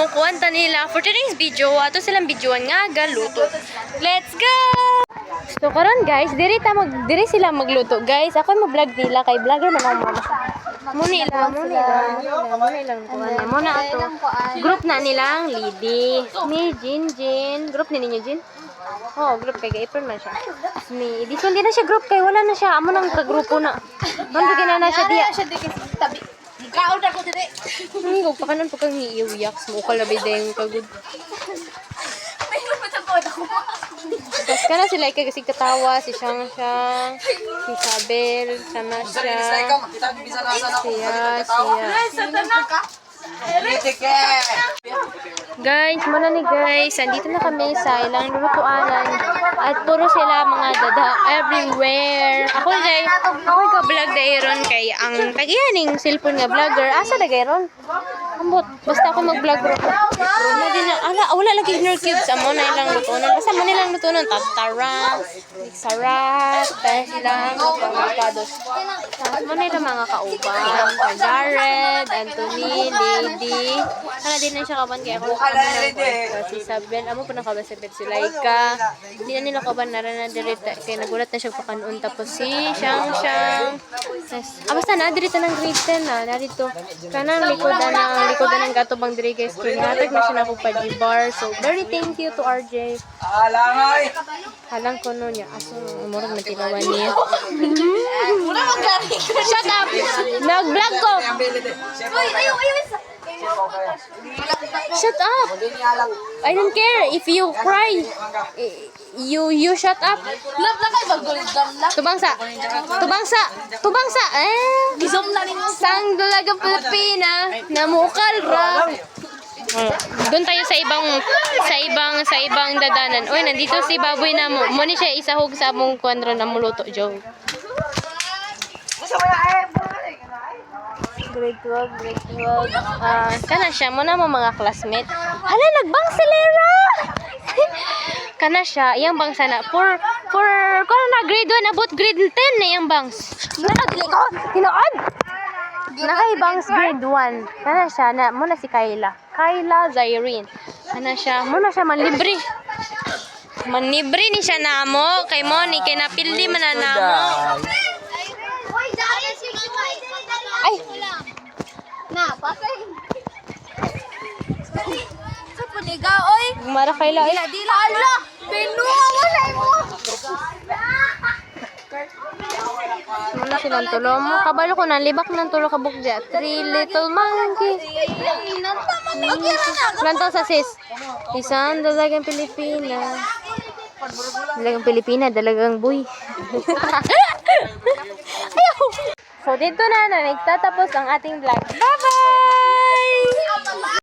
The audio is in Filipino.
mo kuwanta nila. For today's video, ato silang videoan nga galuto. Let's go! So karon guys, diri sila magluto. Guys, ako mo vlog nila kay vlogger man ako mama. Muna lang kuan. Muna ato. Group na nilang Lidi. Ni Jin. Group ni ninyo Jin? Oh, group kay April man siya. Ni, di so hindi na siya group kay wala na siya. Amo nang kagrupo na. Nando na siya diya. Tabi. Kaon ako dili. Hindi pa kanon pag iiyak mo ka labi dayong kagud. May lumatapod ako. Tapos ka na sila kasi katawa, si Shang, si Isabel, sana siya, Guys, muna ni guys, andito na kami sa ilang lutuanan at puro sila mga dada everywhere. Ako ka-vlog dayron kay ang kagiyaning cellphone nga vlogger. Asa na gayron? Ambot, basta ako mag-vlog ro. Wala lagi ignore cubes. Amo na ilang lutuanan. Basta mo nilang lutuanan. Tartarang, sarap, dahil silang pamikados. Tapos mo nilang mga kauban. Jared, Anthony, Lady. Sana din na siya kaban kaya ako si Isabel. Amo po nakaban si Laika. Hindi na nila kaban na rin na dirita. Kaya nagulat na siya pakanuon. Tapos si Shang. Basta na, dirita ng grade 10 na. Narito. Kanang likodan ng gato bang diri guys. Kinatag na siya na pa bar. So, very thank you to RJ. Halang ko nun niya. Aso, umurang na tinawan niya. Shut up! Nag-vlog ko! Shut up! I don't care if you cry. You shut up. Love na kay bagulidam na. Tubangsa. Gizom na rin mo. Sang dalagang Pilipina namukal ra. Doon tayo sa ibang dadanan. Oy, nandito si baboy na mo. Mo ni siya isahog sa among kwadro na muluto, Joe. Grade 12. Kana siya mo na mo mga classmate. Hala, nagbang silera. Kana siya, iyang bangs na for kuno na grade 1 abot grade 10 na iyang bangs. Tinood. Bangs grade 1. Kana siya na mo na si Kayla Zyrene. Kana siya, mo na siya manlibre. Manlibre ni siya namo kay mo ni kay napildi man na namo. Ay, na, pasay. Sa paniga, oy. Gumara Kayla. Dila, ala. Pinuha mo sa imo. Muna silang tulo mo. Kabalo ko na, libak ng tulo kabuk dya. 3 little monkey. Lantaw sa sis. Isang dalagang Pilipina. Dalagang boy. Ayaw. So, dito na nagtatapos ang ating vlog. Bye!